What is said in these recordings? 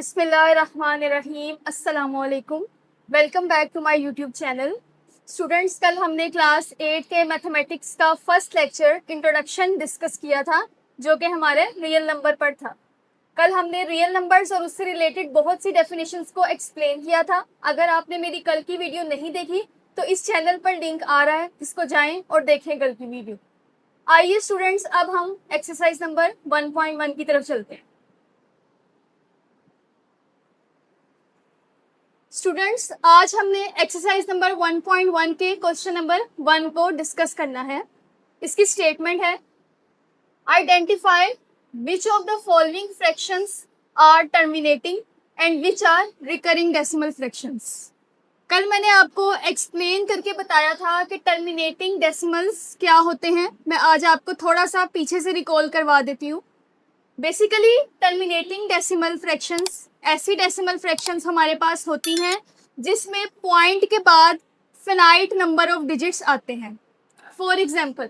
बिस्मिल्लाहिर्रहमानिर्रहीम अस्सलामुअलैकुम। Welcome back to my YouTube channel. Students, कल हमने क्लास 8 के मैथमेटिक्स का फर्स्ट लेक्चर इंट्रोडक्शन डिस्कस किया था, जो कि हमारे रियल नंबर पर था। कल हमने रियल नंबर्स और उससे रिलेटेड बहुत सी डेफिनेशंस को एक्सप्लेन किया था। अगर आपने मेरी कल की वीडियो नहीं देखी तो इस चैनल पर लिंक आ रहा है, इसको जाएं और देखें कल की वीडियो। आइए स्टूडेंट्स, अब हम एक्सरसाइज नंबर 1.1 की तरफ चलते हैं। स्टूडेंट्स, आज हमने एक्सरसाइज नंबर 1.1 के क्वेश्चन नंबर 1 को डिस्कस करना है। इसकी स्टेटमेंट है, identify which of the following fractions are terminating and which are recurring decimal fractions. कल मैंने आपको एक्सप्लेन करके बताया था कि टर्मिनेटिंग डेसिमल्स क्या होते हैं। मैं आज आपको थोड़ा सा पीछे से रिकॉल करवा देती हूँ। बेसिकली टर्मिनेटिंग डेसिमल फ्रैक्शंस ऐसी डेसिमल फ्रैक्शंस हमारे पास होती हैं जिसमें पॉइंट के बाद फिनाइट नंबर ऑफ डिजिट्स आते हैं। फॉर एग्जांपल,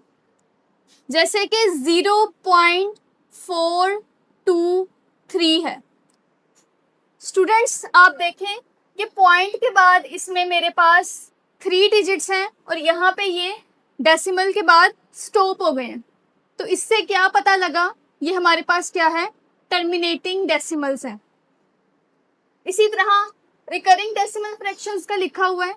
जैसे कि 0.423 है। स्टूडेंट्स, आप देखें कि पॉइंट के बाद इसमें मेरे पास 3 डिजिट्स हैं और यहाँ पे ये डेसिमल के बाद स्टॉप हो गए हैं। तो इससे क्या पता लगा, ये हमारे पास क्या है, टर्मिनेटिंग डेसिमल्स हैं। इसी तरह रिकरिंग डेसिमल फ्रैक्शंस का लिखा हुआ है।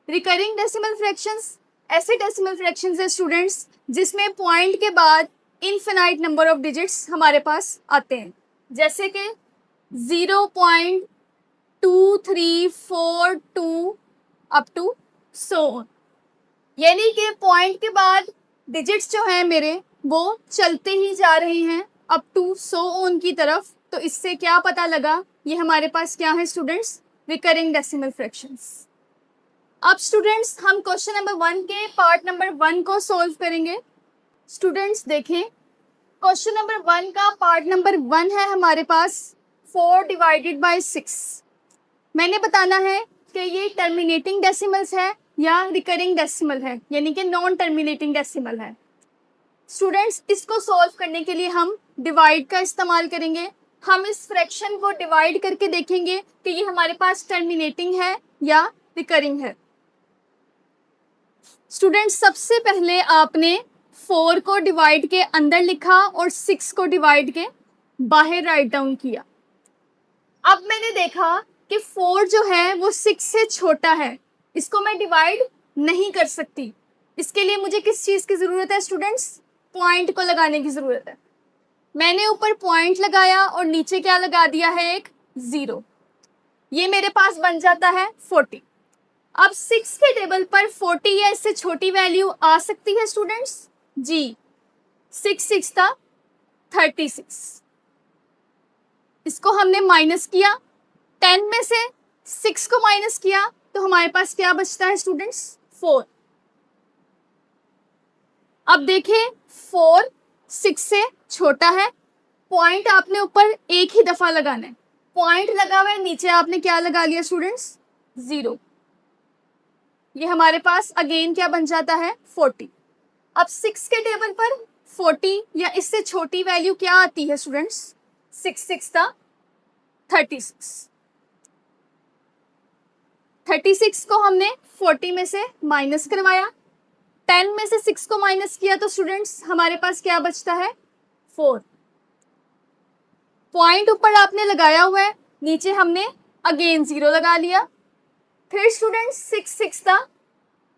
रिकरिंग डेसिमल फ्रैक्शंस ऐसे डेसिमल फ्रैक्शंस है स्टूडेंट्स जिसमें पॉइंट के बाद इनफिनाइट नंबर ऑफ डिजिट्स हमारे पास आते हैं, जैसे कि 0.2342 अप टू सो ऑन। यानी कि पॉइंट के बाद डिजिट्स जो हैं मेरे वो चलते ही जा रहे हैं अप टू सो ऑन की तरफ। तो इससे क्या पता लगा, ये हमारे पास क्या है स्टूडेंट्स, रिकरिंग डेसिमल फ्रैक्शंस। अब स्टूडेंट्स, हम क्वेश्चन नंबर 1 के पार्ट नंबर 1 को सॉल्व करेंगे। स्टूडेंट्स देखें, क्वेश्चन नंबर 1 का पार्ट नंबर 1 है हमारे पास 4 डिवाइडेड बाय 6। मैंने बताना है कि ये टर्मिनेटिंग डेसिमल्स है या रिकरिंग डेसिमल है, यानी कि नॉन टर्मिनेटिंग डेसिमल है। स्टूडेंट्स, इसको सॉल्व करने के लिए हम डिवाइड का इस्तेमाल करेंगे। हम इस फ्रैक्शन को डिवाइड करके देखेंगे कि ये हमारे पास टर्मिनेटिंग है या रिकरिंग है। स्टूडेंट्स, सबसे पहले आपने 4 को डिवाइड के अंदर लिखा और 6 को डिवाइड के बाहर राइट डाउन किया। अब मैंने देखा कि 4 जो है वो 6 से छोटा है, इसको मैं डिवाइड नहीं कर सकती। इसके लिए मुझे किस चीज़ की ज़रूरत है स्टूडेंट्स, पॉइंट को लगाने की ज़रूरत है। मैंने ऊपर पॉइंट लगाया और नीचे क्या लगा दिया है, एक 0। ये मेरे पास बन जाता है 40। अब 6 के टेबल पर 40 या इससे छोटी वैल्यू आ सकती है स्टूडेंट्स? जी, 6 था 36। इसको हमने माइनस किया, 10 में से 6 को माइनस किया तो हमारे पास क्या बचता है स्टूडेंट्स, 4। अब देखें, 4 6 से छोटा है। पॉइंट आपने ऊपर एक ही दफा लगाना है, पॉइंट लगा हुआ है, नीचे आपने क्या लगा लिया स्टूडेंट्स, 0। ये हमारे पास अगेन क्या बन जाता है, 40। अब 6 के टेबल पर 40 या इससे छोटी वैल्यू क्या आती है स्टूडेंट्स, 6 था 36। 36 को हमने 40 में से माइनस करवाया, 10 में से 6 को माइनस किया तो स्टूडेंट्स हमारे पास क्या बचता है, 4। पॉइंट ऊपर आपने लगाया हुआ है, नीचे हमने अगेन 0 लगा लिया। फिर स्टूडेंट्स 6 था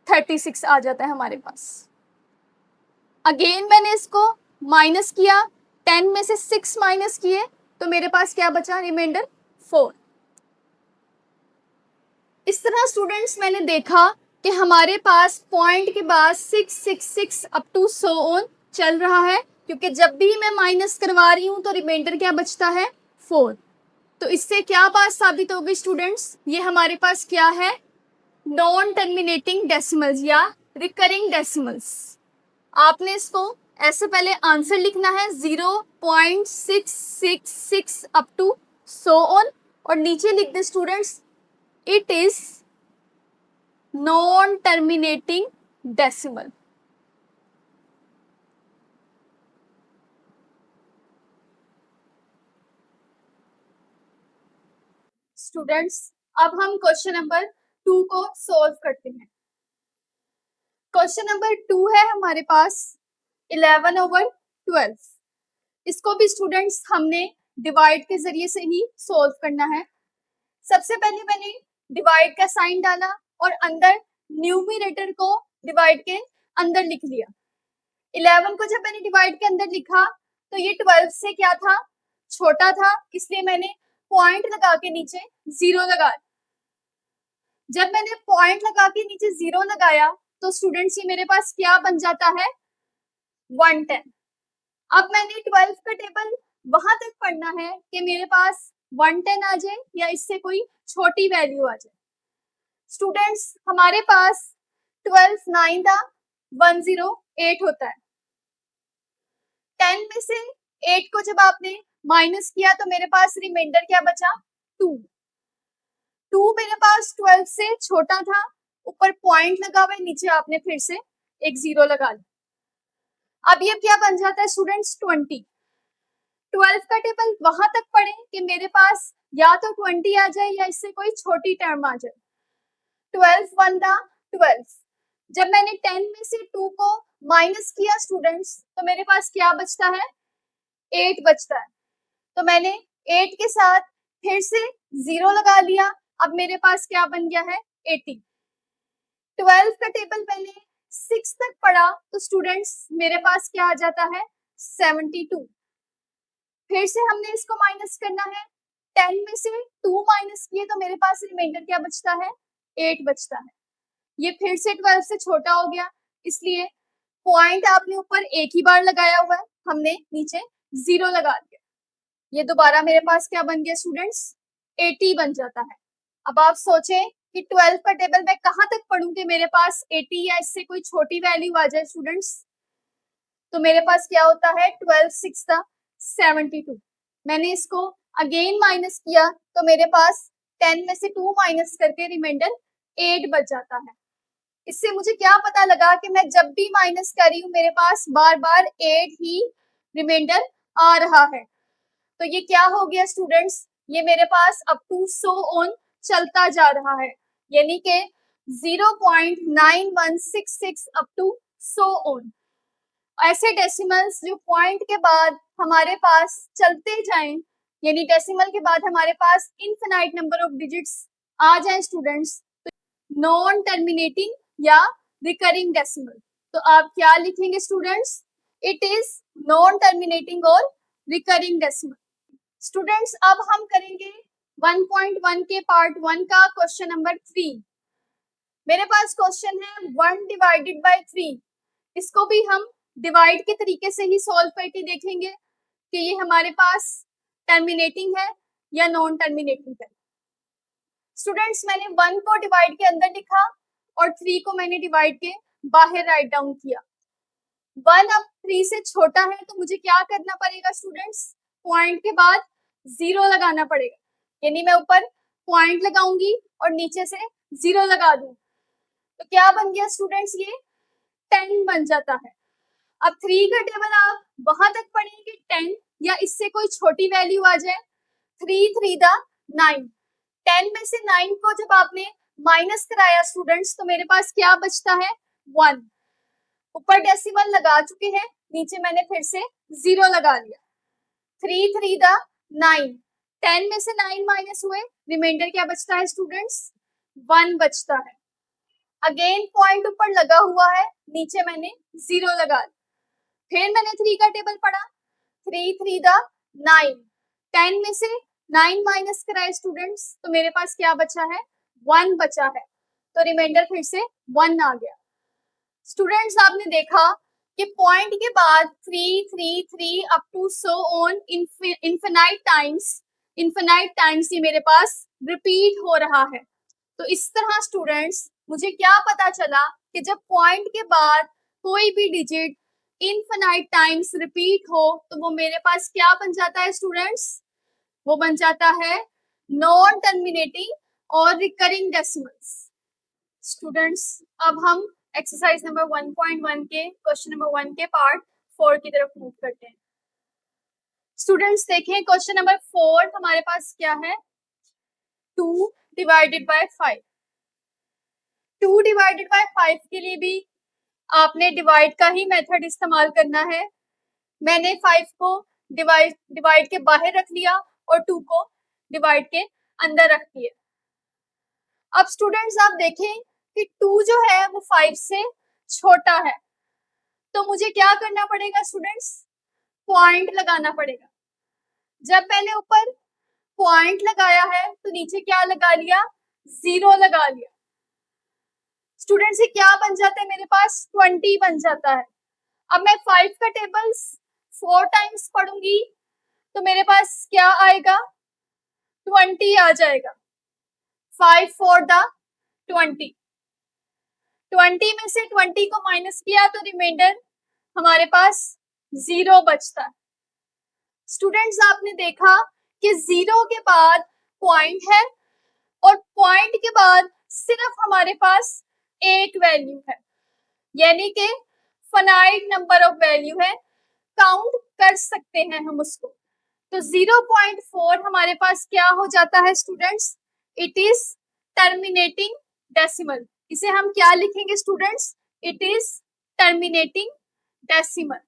36 आ जाता है हमारे पास। अगेन मैंने इसको माइनस किया, 10 में से 6 माइनस किए तो मेरे पास क्या बचा, रिमाइंडर 4। इस तरह स्टूडेंट्स मैंने देखा कि हमारे पास पॉइंट के बाद 6 अप टू सो ऑन चल रहा है, क्योंकि जब भी मैं माइनस करवा रही हूँ तो रिमाइंडर क्या बचता है, 4। तो इससे क्या बात साबित हो गई स्टूडेंट्स, ये हमारे पास क्या है, नॉन टर्मिनेटिंग डेसिमल्स या रिकरिंग डेसिमल्स। आपने इसको ऐसे पहले आंसर लिखना है 0.666 अप टू सो ऑन, और नीचे लिख दे students, it is non terminating decimal. Students अब हम क्वेश्चन नंबर 2 को सॉल्व करते हैं। क्वेश्चन नंबर 2 है हमारे पास 11/12। इसको भी स्टूडेंट्स हमने डिवाइड के जरिए से ही सॉल्व करना है। सबसे पहले मैंने डिवाइड का साइन डाला और अंदर न्यूमरेटर को डिवाइड के अंदर लिख लिया। 11 को जब मैंने डिवाइड के अंदर लिखा तो ये 12 से क्या था, छोटा था, इसलिए मैंने पॉइंट लगा के नीचे 0 लगाया। जब मैंने पॉइंट लगा के नीचे 0 लगाया तो स्टूडेंट्स ये मेरे पास क्या बन जाता है, 110। अब मैंने 12 का टेबल वहां तक पढ़ना है कि मेरे पास 110 आ जाए या इससे कोई छोटी वैल्यू आ जाए। स्टूडेंट्स हमारे पास 12 9 था, 108 होता है। 10 में से 8 को जब आपने माइनस किया तो मेरे पास रिमाइंडर क्या बचा, 2। 2 मेरे पास 12 से छोटा था, ऊपर पॉइंट लगा हुआ है, नीचे आपने फिर से एक 0 लगा लिया। अब ये क्या बन जाता है स्टूडेंट्स, 20। 12 का टेबल वहां तक पढ़े कि मेरे पास या तो 20 आ जाए या इससे कोई छोटी टर्म आ जाए। 12 1 था 12। जब मैंने 10 में से 2 को माइनस किया स्टूडेंट्स तो मेरे पास क्या बचता है, 8 बचता है। तो मैंने 8 के साथ फिर से 0 लगा लिया। अब मेरे पास क्या बन गया है, 80। 12 का टेबल मैंने 6 तक पढ़ा तो स्टूडेंट्स मेरे पास क्या आ जाता है, 72। फिर से हमने इसको माइनस करना है। 10 में से 2 माइनस किए तो मेरे पास रिमाइंडर क्या बचता है, 8 बचता है। ये फिर से 12 से छोटा हो गया, इसलिए पॉइंट आपने ऊपर एक ही बार लगाया हुआ है, हमने नीचे 0 लगा दिया। ये दोबारा मेरे पास क्या बन गया स्टूडेंट्स, 80 बन जाता है। अब आप सोचें कि 12 का टेबल मैं कहां तक पढ़ूं कि मेरे पास 80 या इससे कोई छोटी वैल्यू आ जाए स्टूडेंट्स। तो मेरे पास क्या होता है, 12 6 था 72। मैंने इसको अगेन माइनस किया तो मेरे पास 10 में से 2 माइनस करके रिमाइंडर 8 बच जाता है। इससे मुझे क्या पता लगा कि मैं जब भी माइनस कर रही हूँ मेरे पास बार बार 8 ही रिमाइंडर आ रहा है। तो ये क्या हो गया स्टूडेंट्स, ये मेरे पास अप टू सो ऑन चलता जा रहा है, यानी कि 0.9166 अप टू सो ऑन। ऐसे डेसिमल्स जो पॉइंट के बाद हमारे पास चलते जाएं, यानी डेसिमल के बाद हमारे पास इनफिनाइट नंबर ऑफ डिजिट्स आ जाएं स्टूडेंट्स, नॉन टर्मिनेटिंग या रिकरिंग डेसिमल। तो आप क्या लिखेंगे students, it is non terminating और रिकरिंग डेसिमल। स्टूडेंट्स अब हम करेंगे 1.1 के पार्ट 1 का क्वेश्चन नंबर 3। मेरे पास क्वेश्चन है 1 डिवाइडेड बाय 3। इसको भी हम डिवाइड के तरीके से ही सॉल्व करके देखेंगे कि ये हमारे पास टर्मिनेटिंग है या नॉन टर्मिनेटिंग है। स्टूडेंट्स मैंने 1 को डिवाइड के अंदर लिखा और 3 को मैंने डिवाइड के बाहर राइट डाउन किया। 1 अब 3 से छोटा है तो मुझे क्या करना पड़ेगा स्टूडेंट्स, पॉइंट के बाद 0 लगाना पड़ेगा, यानी मैं ऊपर पॉइंट लगाऊंगी और नीचे से 0 लगा दूं। तो क्या बन गया स्टूडेंट्स, ये 10 बन जाता है। अब 3 का टेबल आप वहां तक पढ़ेंगे 10 या इससे कोई छोटी वैल्यू आ जाए। 3 3 दा 9। 10 में से 9 को जब आपने माइनस कराया स्टूडेंट्स तो मेरे पास क्या बचता है, 1। ऊपर डेसिमल लगा चुके हैं, नीचे मैंने फिर से 0 लगा लिया। 3 3 दा 9। 10 में से 9 माइनस हुए, रिमाइंडर क्या बचता है स्टूडेंट्स, 1 बचता है। अगेन पॉइंट ऊपर लगा हुआ है, नीचे मैंने 0 लगा लिया। फिर मैंने 3 का टेबल पढ़ा, 3 3 दा 9। 10 में से 9 माइनस कराए स्टूडेंट्स तो मेरे पास क्या बचा है, 1 बचा है। तो रिमाइंडर फिर से 1 आ गया। स्टूडेंट्स आपने देखा कि पॉइंट के बाद 3 3 3 up to so on infinite times ये मेरे पास रिपीट हो रहा है। तो इस तरह स्टूडेंट्स मुझे क्या पता चला कि जब पॉइंट के बाद कोई भी डिजिट इनफिनाइट टाइम्स रिपीट हो तो वो मेरे पास क्या बन जाता है स्टूडेंट्स, वो बन जाता है नॉन टर्मिनेटिंग और रिकरिंग डेसिमल्स। स्टूडेंट्स अब हम एक्सरसाइज नंबर 1.1 के क्वेश्चन नंबर 1 के पार्ट 4 की तरफ मूव करते हैं। स्टूडेंट्स देखें क्वेश्चन नंबर 4 हमारे पास क्या है, 2 डिवाइडेड बाय 5। 2 डिवाइडेड बाय 5 के लिए भी आपने डिवाइड का ही मेथड इस्तेमाल करना है। मैंने 5 को डिवाइड के बाहर रख लिया और 2 को डिवाइड के अंदर रख दिया। अब स्टूडेंट्स आप देखें कि 2 जो है वो 5 से छोटा है, तो मुझे क्या करना पड़ेगा स्टूडेंट्स? पॉइंट लगाना पड़ेगा। जब मैंने ऊपर पॉइंट लगाया है तो नीचे क्या लगा लिया? 0 लगा लिया। स्टूडेंट्स ये क्या बन जाता है मेरे पास? 20 बन जाता है। अब मैं 5 का टेबल्स 4 टाइम्स पढ़ूंगी तो मेरे पास क्या आएगा? 20 आ जाएगा। 5 4 द 20। 20 में से 20 को माइनस किया तो रिमाइंडर हमारे पास 0 बचता है। स्टूडेंट्स आपने देखा कि 0 के बाद पॉइंट है और पॉइंट के बाद सिर्फ हमारे पास एक वैल्यू है, यानी कि फाइनाइट नंबर ऑफ वैल्यू है, काउंट कर सकते हैं हम उसको। तो 0.4 हमारे पास क्या हो जाता है students? It is terminating decimal. इसे हम क्या लिखेंगे students? It is terminating decimal.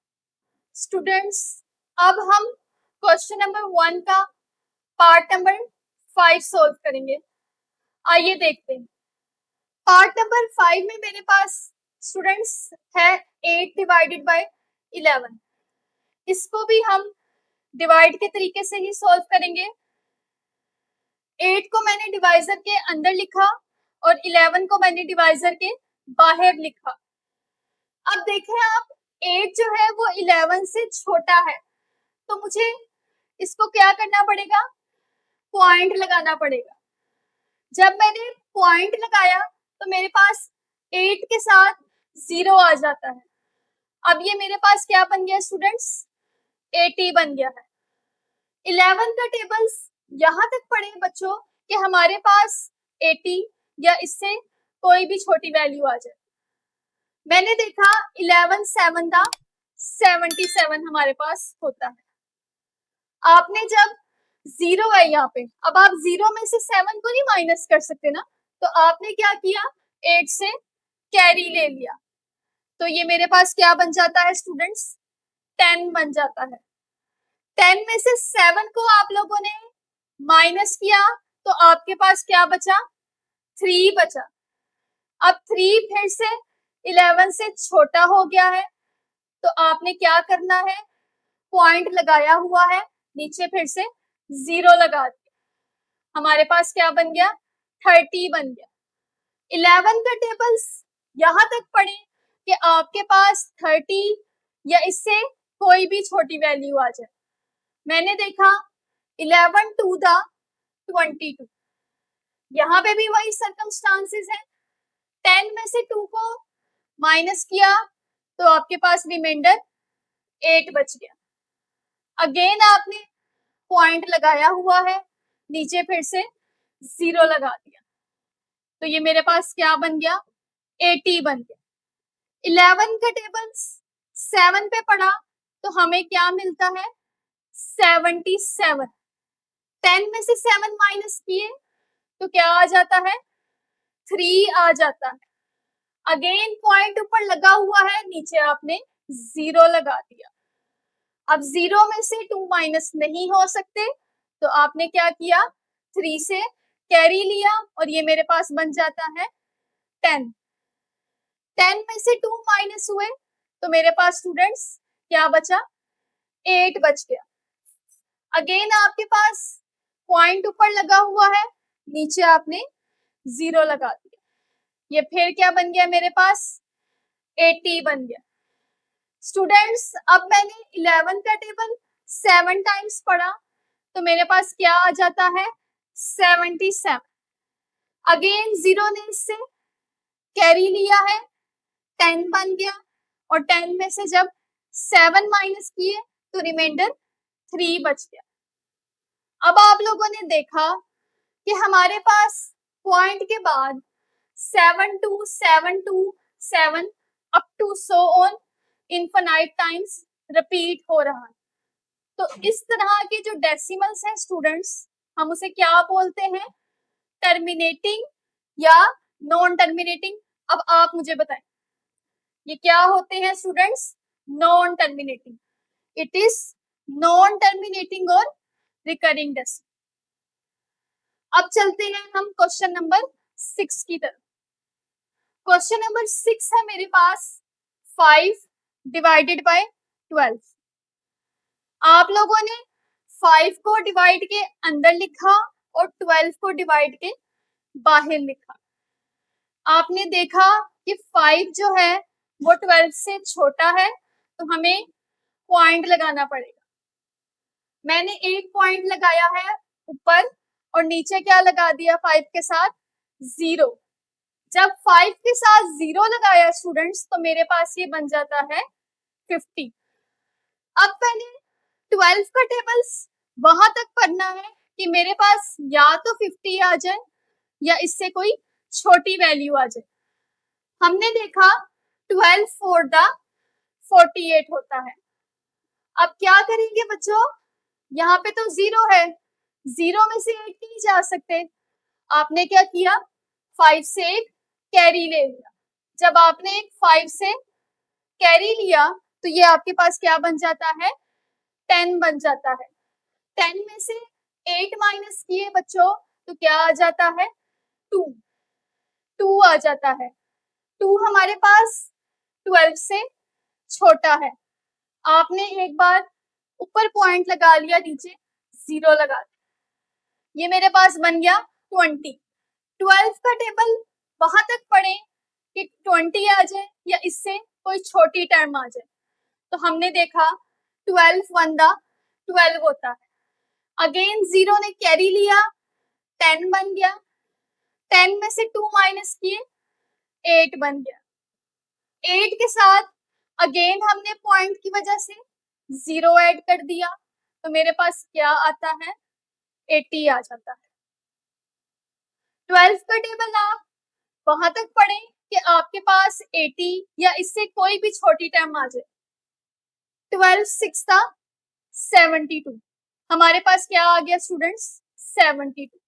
Students अब हम क्वेश्चन नंबर 1 का पार्ट नंबर 5 सोल्व करेंगे। आइए देखते हैं। पार्ट नंबर 5 में मेरे पास स्टूडेंट्स है 8 डिवाइडेड बाय 11। इसको भी हम डिवाइड के तरीके से ही सॉल्व करेंगे। 8 को मैंने डिवाइजर के अंदर लिखा और 11 को मैंने डिवाइजर के बाहर लिखा। अब देखें आप, 8 जो है वो 11 से छोटा है, तो मुझे इसको क्या करना पड़ेगा? पॉइंट लगाना पड़ेगा। जब मैंने पॉइंट लगाया तो मेरे पास 8 के साथ 0 आ जाता है। अब ये मेरे पास क्या बन गया स्टूडेंट्स? 80 बन गया है। 11 का टेबल्स यहाँ तक पढ़े बच्चों कि हमारे पास 80 या इससे कोई भी छोटी वैल्यू आ जाए। मैंने देखा 11 7 था, 77 हमारे पास होता है। आपने जब 0 है यहाँ पे, अब आप 0 में से 7 को नहीं माइनस कर सकते ना, तो आपने क्या किया? 8 से कैरी ले लिया, तो ये मेरे पास क्या बन जाता है स्टूडेंट्स? 10 बन जाता है। 10 में से 7 को आप लोगों ने माइनस किया तो आपके पास क्या बचा? 3 बचा। अब 3 फिर से 11 से छोटा हो गया है, तो आपने क्या करना है? पॉइंट लगाया हुआ है, नीचे फिर से 0 लगा दिया। हमारे पास क्या बन गया? 30 बन गया। 11 का टेबल्स यहां तक पढ़े कि आपके पास 30 या इससे कोई भी छोटी वैल्यू आ जाए। मैंने देखा 11 टू द 22। यहाँ पे भी वही सर्कमस्टांसेस है। 10 में से 2 को माइनस किया तो आपके पास रिमाइंडर 8 बच गया। अगेन आपने पॉइंट लगाया हुआ है, नीचे फिर से 0 लगा दिया, तो ये मेरे पास क्या बन गया? 80 बन गया। 11 का टेबल्स 7 पे पढ़ा तो हमें क्या मिलता है? 77। 10 में से 7 माइनस किए तो क्या आ जाता है? 3 आ जाता है। अगेन पॉइंट ऊपर लगा हुआ है, नीचे आपने 0 लगा दिया। अब 0 में से 2 माइनस नहीं हो सकते, तो आपने क्या किया? 3 से कैरी लिया और ये मेरे पास बन जाता है 10। 10 में से 2 माइनस हुए तो मेरे पास स्टूडेंट्स क्या बचा? 8 बच गया। अगेन आपके पास पॉइंट ऊपर लगा हुआ है, नीचे आपने 0 लगा दिया, ये फिर क्या बन गया मेरे पास? 80 बन गया। स्टूडेंट्स अब मैंने 11 का टेबल 7 टाइम्स पढ़ा तो मेरे पास क्या आ जाता है? 77। अगेन 0 ने इससे कैरी लिया है, 10 बन गया और 10 में से जब 7 माइनस किए तो रिमाइंडर 3 बच गया। अब आप लोगों ने देखा कि हमारे पास पॉइंट के बाद 7 two 7 two 7 up to so on infinite times repeat हो रहा है। तो इस तरह के जो डेसिमल्स हैं स्टूडेंट्स, हम उसे क्या बोलते हैं? टर्मिनेटिंग या नॉन टर्मिनेटिंग? अब आप मुझे बताएं, ये क्या होते हैं students? Non terminating. It is non terminating और रिकरिंग डेसिमल। अब चलते हैं हम क्वेश्चन नंबर 6 की तरफ। क्वेश्चन नंबर 6 है मेरे पास 5 डिवाइडेड बाय 12। आप लोगों ने 5 को डिवाइड के अंदर लिखा और 12 को डिवाइड के बाहर लिखा। आपने देखा कि 5 जो है वो 12 से छोटा है, तो हमें पॉइंट लगाना पड़ेगा। मैंने एक पॉइंट लगाया है ऊपर और नीचे क्या लगा दिया 5 के साथ? 0। जब 5 के साथ 0 लगाया स्टूडेंट्स, तो मेरे पास ये बन जाता है 50। अब मैंने 12 का टेबल्स वहां तक पढ़ना है कि मेरे पास या तो 50 आ जाए या इससे कोई छोटी वैल्यू आ जाए। हमने देखा 12 4 द 48 होता है। अब क्या करेंगे बच्चों? यहाँ पे तो 0 है, 0 में से 8 नहीं जा सकते। आपने क्या किया? 5 से एक कैरी ले लिया। जब आपने 5 से कैरी लिया तो ये आपके पास क्या बन जाता है? 10 बन जाता है। 10 में से 8 माइनस किए बच्चों तो क्या आ जाता है? 2 आ जाता है। 2 हमारे पास 12 से छोटा है। आपने एक बार ऊपर पॉइंट लगा लिया, नीचे 0 लगा दिया, ये मेरे पास बन गया 20। 12 का टेबल वहां तक पढ़े कि 20 आ जाए या इससे कोई छोटी टर्म आ जाए। तो हमने देखा 12 1 द 12 होता है। अगेन 0 ने कैरी लिया, 10 बन गया। 10 में से 2 माइनस किए, 8 बन गया। 8 के साथ अगेन हमने पॉइंट की वजह से 0 ऐड कर दिया, तो मेरे पास क्या आता है? 80 आ जाता है। 12 का टेबल आप वहां तक पढ़ें कि आपके पास 80 या इससे कोई भी छोटी टर्म आ जाए। 12 6 था 72। हमारे पास क्या आ गया स्टूडेंट्स? 72।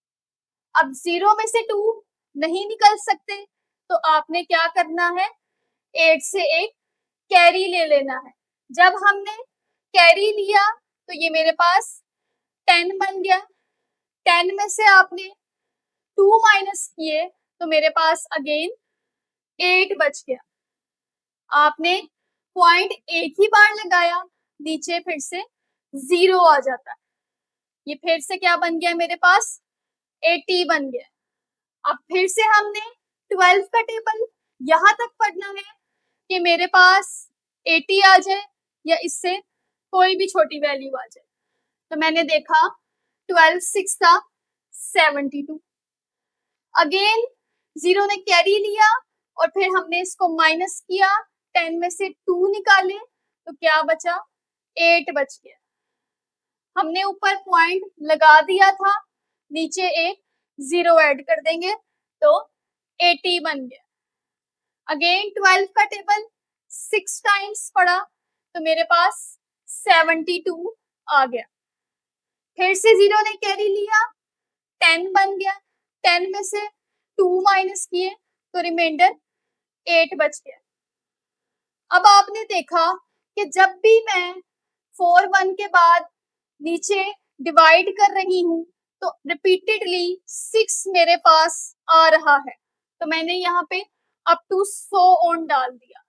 अब 0 में से 2 नहीं निकल सकते, तो आपने क्या करना है? 8 से एक कैरी ले लेना है। जब हमने कैरी लिया तो ये मेरे पास 10 बन गया। 10 में से आपने 2 माइनस किए तो मेरे पास अगेन 8 बच गया। आपने पॉइंट एक ही बार लगाया, नीचे फिर से 0 आ जाता है। ये फिर से क्या बन गया मेरे पास? 80 बन गया। अब फिर से हमने 12 का टेबल यहां तक पढ़ना है कि मेरे पास 80 आ जाए या इससे कोई भी छोटी वैल्यू आ जाए। तो मैंने देखा 12 6 था 72। अगेन 0 ने कैरी लिया और फिर हमने इसको माइनस किया, 10 में से 2 निकाले तो क्या बचा? 8 बच गया। हमने ऊपर पॉइंट लगा दिया था, नीचे एक 0 ऐड कर देंगे तो 80 बन गया। अगेन 12 का टेबल 6 टाइम्स पढ़ा तो मेरे पास 72 आ गया। फिर से 0 ने कैरी लिया, 10 बन गया। 10 में से 2 माइनस किए तो रिमाइंडर 8 बच गया। अब आपने देखा कि जब भी मैं 4 1 के बाद नीचे डिवाइड कर रही हूं तो रिपीटेडली 6 मेरे पास आ रहा है, तो मैंने यहाँ पे अप टू 100 ऑन डाल दिया।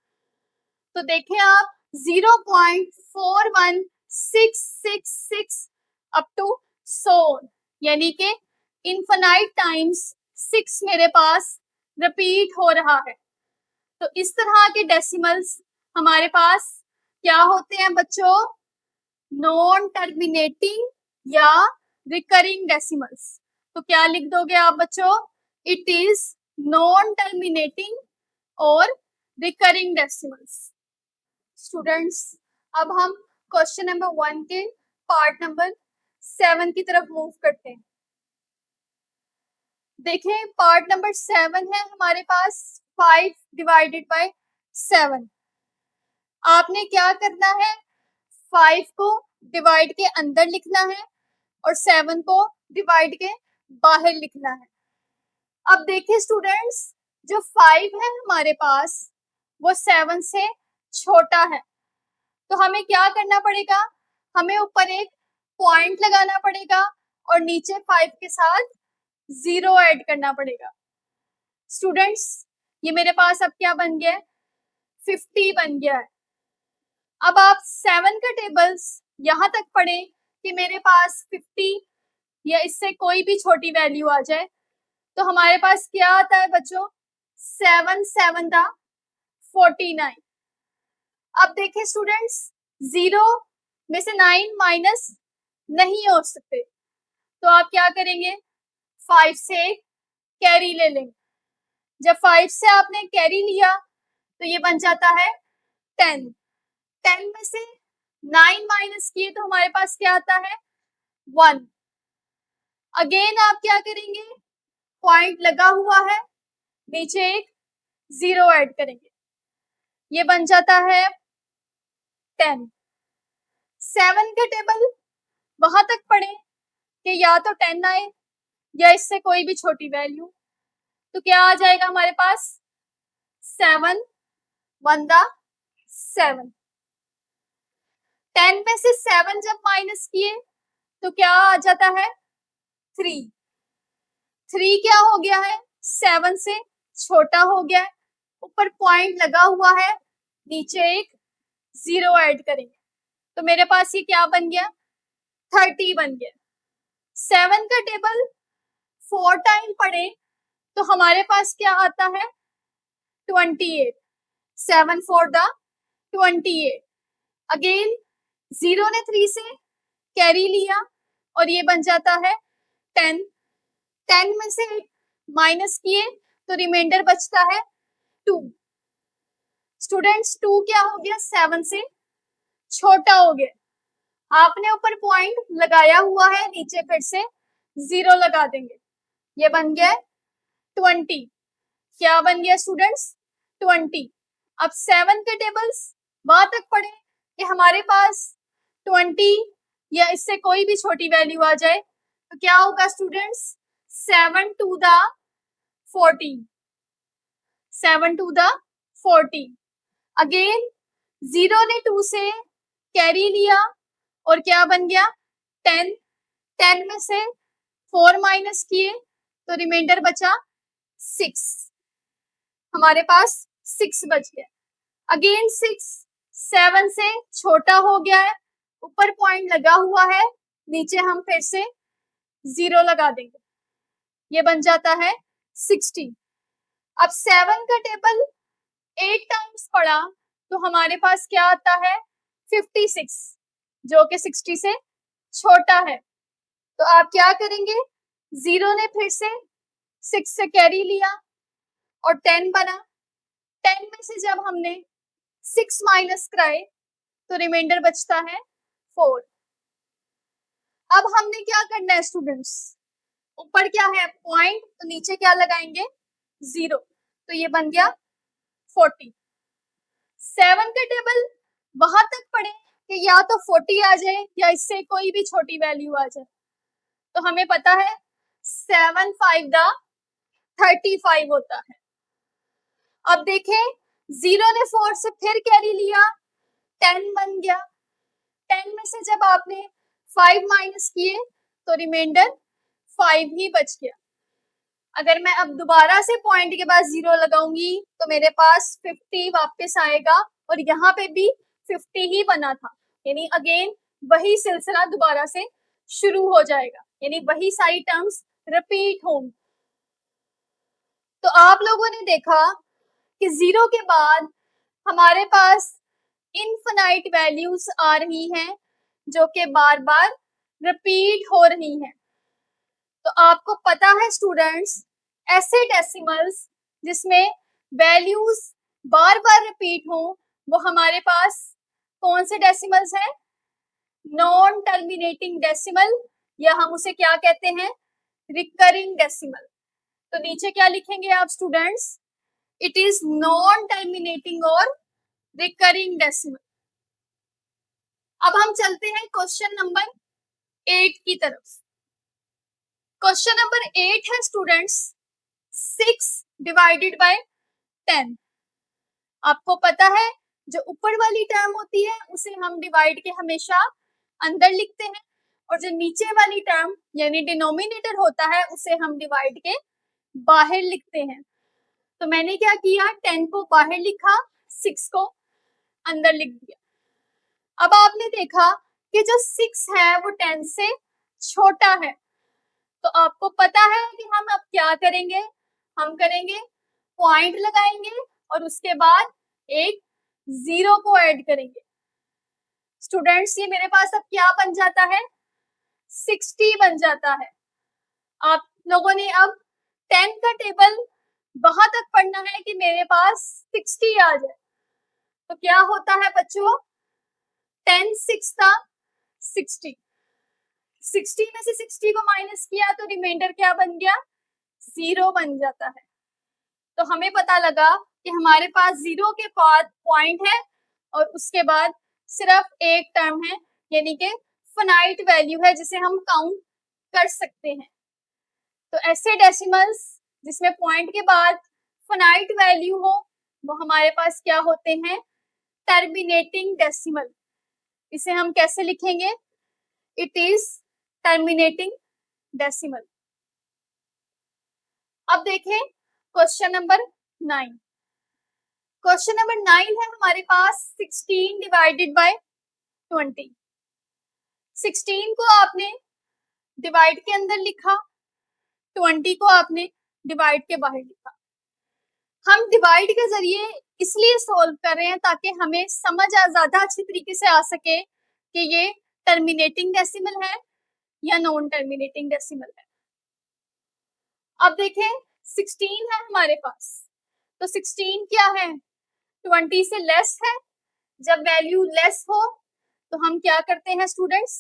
तो देखें आप 0.41666 अप टू 100 यानी कि इनफाइनाइट टाइम्स 6 मेरे पास रिपीट हो रहा है। तो इस तरह के डेसिमल्स हमारे पास क्या होते हैं बच्चों? नॉन टर्मिनेटिंग या रिकरिंग डेसिमल्स। तो क्या लिख दोगे आप बच्चों? इट इज नॉन टर्मिनेटिंग और रिकरिंग डेसिमल्स। स्टूडेंट्स, अब हम क्वेश्चन नंबर 1 के पार्ट नंबर 7 की तरफ मूव करते हैं। देखें पार्ट नंबर 7 है हमारे पास 5 डिवाइडेड बाय 7। आपने क्या करना है? 5 को डिवाइड के अंदर लिखना है और 7 को डिवाइड के बाहर लिखना है। अब देखिए स्टूडेंट्स, जो 5 है हमारे पास वो 7 से छोटा है, तो हमें क्या करना पड़ेगा, हमें ऊपर एक पॉइंट लगाना पड़ेगा और नीचे 5 के साथ 0 ऐड करना पड़ेगा। स्टूडेंट्स, ये मेरे पास अब क्या बन गया है, 50 बन गया है। अब आप 7 का टेबल्स यहां तक पढ़ें कि मेरे पास 50 या इससे कोई भी छोटी वैल्यू आ जाए, तो हमारे पास क्या आता है बच्चों, 7 7 था 49। अब देखिए स्टूडेंट्स, 0 में से 9 माइनस नहीं हो सकते, तो आप क्या करेंगे, 5 से कैरी ले लेंगे। जब 5 से आपने कैरी लिया तो ये बन जाता है 10। 10 में से 9 माइनस किए तो हमारे पास क्या आता है, 1। अगेन आप क्या करेंगे, पॉइंट लगा हुआ है, नीचे एक 0 ऐड करेंगे, ये बन जाता है 10। 7 का टेबल वहां तक पढ़े कि या तो 10 आए या इससे कोई भी छोटी वैल्यू, तो क्या आ जाएगा हमारे पास, 7 1 7। 10 में से 7 जब माइनस किए तो क्या आ जाता है, 3। 3 क्या हो गया है, 7 से छोटा हो गया है, ऊपर पॉइंट लगा हुआ है, नीचे एक 0 ऐड करेंगे, तो मेरे पास ये क्या बन गया, 30 बन गया। 7 का टेबल 4 टाइम पढ़े तो हमारे पास क्या आता है, 28। 7 4 28। अगेन 0 ने 3 से कैरी लिया और ये बन जाता है 10। 10 में से माइनस किए तो रिमाइंडर बचता है 2। स्टूडेंट्स 2 क्या हो गया, 7 से छोटा हो गया, आपने ऊपर पॉइंट लगाया हुआ है, नीचे फिर से 0 लगा देंगे, ये बन गया 20। क्या बन गया स्टूडेंट्स, 20। अब 7 के टेबल्स वहां तक पढ़े कि हमारे पास 20 या इससे कोई भी छोटी वैल्यू आ जाए, तो क्या होगा स्टूडेंट्स, 7 2 14। 7 2 14। अगेन 0 ने 2 से कैरी लिया और क्या बन गया, 10। 10 में से 4 माइनस किए तो रिमाइंडर बचा 6, हमारे पास 6 बच गया। अगेन 6 7 से छोटा हो गया है, ऊपर पॉइंट लगा हुआ है, नीचे हम फिर से 0 लगा देंगे, ये बन जाता है 60। अब 7 का टेबल 8 टाइम्स पढ़ा तो हमारे पास क्या आता है, 56, जो कि 60 से छोटा है, तो आप क्या करेंगे, 0 ने फिर से 6 से कैरी लिया और 10 बना। 10 में से जब हमने 6 माइनस कराए तो रिमाइंडर बचता है 4। अब हमने क्या करना है स्टूडेंट्स, ऊपर क्या है पॉइंट, तो नीचे क्या लगाएंगे, 0, तो ये बन गया 40। 7 का टेबल वहां तक पढ़े कि या तो 40 आ जाए या इससे कोई भी छोटी वैल्यू आ जाए, तो हमें पता है 7 5 35 होता है। अब देखें, 0 ने 4 से फिर कैरी लिया, 10 बन गया। 10 में से जब आपने 5 माइनस किए तो रिमाइंडर 5 ही बच गया। अगर मैं अब दोबारा से पॉइंट के बाद 0 लगाऊंगी तो मेरे पास 50 वापस आएगा और यहाँ पे भी 50 ही बना था, यानी अगेन वही सिलसिला दोबारा से शुरू हो जाएगा, यानी वही सारी टर्म्स रिपीट होंगी। तो आप लोगों ने देखा कि 0 के बाद हमारे पास इनफिनाइट वैल्यूज आ रही हैं जो कि बार बार रिपीट हो रही हैं। तो आपको पता है स्टूडेंट्स, ऐसे डेसिमल्स जिसमें वैल्यूज बार बार रिपीट हो वो हमारे पास कौन से डेसिमल्स हैं, नॉन टर्मिनेटिंग डेसिमल, या हम उसे क्या कहते हैं, रिकरिंग डेसिमल। तो नीचे क्या लिखेंगे आप students, it is non terminating और रिकरिंग डेसिमल। अब हम चलते हैं क्वेश्चन नंबर 8 की तरफ। क्वेश्चन नंबर 8 है स्टूडेंट्स, 6 डिवाइडेड बाय 10। आपको पता है जो ऊपर वाली टर्म होती है उसे हम डिवाइड के हमेशा अंदर लिखते हैं, और जो नीचे वाली टर्म यानी डिनोमिनेटर होता है उसे हम डिवाइड के बाहर लिखते हैं। तो मैंने क्या किया, 10 को बाहर लिखा, 6 को अंदर लिख दिया। अब आपने देखा कि जो 6 है वो 10 से छोटा है, तो आपको पता है कि हम अब क्या करेंगे, हम करेंगे पॉइंट लगाएंगे और उसके बाद एक 0 को ऐड करेंगे। स्टूडेंट्स ये मेरे पास अब क्या बन जाता है, 60 बन जाता है। आप लोगों ने अब 10 का टेबल वहां तक पढ़ना है कि मेरे पास 60 आ जाए। तो क्या होता है बच्चों, 10 6 था 60, 60 में से 60 को माइनस किया तो रिमाइंडर क्या बन गया, 0 बन जाता है। तो हमें पता लगा कि हमारे पास 0 के बाद पॉइंट है और उसके बाद सिर्फ एक टर्म है, यानी कि फाइनाइट वैल्यू है जिसे हम काउंट कर सकते हैं। तो ऐसे डेसिमल्स जिसमें पॉइंट के बाद फाइनाइट वैल्यू हो वो हमारे पास क्या होते हैं, टर्मिनेटिंग डेसिमल। इसे हम कैसे लिखेंगे, इट इज टर्मिनेटिंग डेसिमल। अब देखें क्वेश्चन नंबर 9। क्वेश्चन नंबर 9 है हमारे पास 16 डिवाइडेड बाय 20। 16 को आपने डिवाइड के अंदर लिखा, 20 को आपने डिवाइड के बाहर लिखा। हम डिवाइड के जरिए इसलिए सॉल्व कर रहे हैं ताकि हमें समझ ज्यादा अच्छी तरीके से आ सके कि ये टर्मिनेटिंग डेसिमल है या नॉन टर्मिनेटिंग डेसिमल है। अब देखें 16 है हमारे पास, तो 16 क्या है, 20 से लेस है। जब वैल्यू लेस हो तो हम क्या करते हैं स्टूडेंट्स,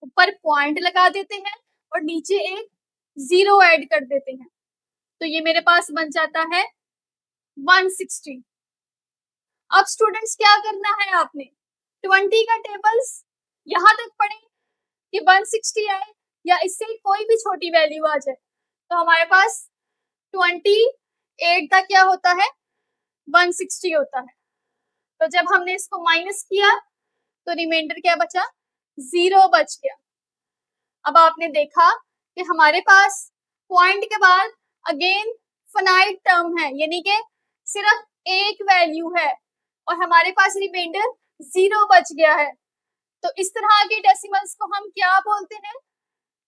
ऊपर पॉइंट लगा देते हैं और नीचे एक 0 ऐड कर देते हैं। तो ये मेरे पास बन जाता है 160। अब स्टूडेंट्स क्या करना है, आपने 20 का टेबल्स यहां तक पढ़े कि 160 आए या इससे कोई भी छोटी वैल्यू आ जाए। तो हमारे पास 28 का क्या होता है, 160 होता है। तो जब हमने इसको माइनस किया तो रिमाइंडर क्या बचा, 0 बच गया। अब आपने देखा कि हमारे पास पॉइंट के बाद अगेन फाइनाइट टर्म है, यानी कि सिर्फ एक वैल्यू है और हमारे पास रिमाइंडर 0 बच गया है। तो इस तरह के डेसिमल्स को हम क्या बोलते हैं,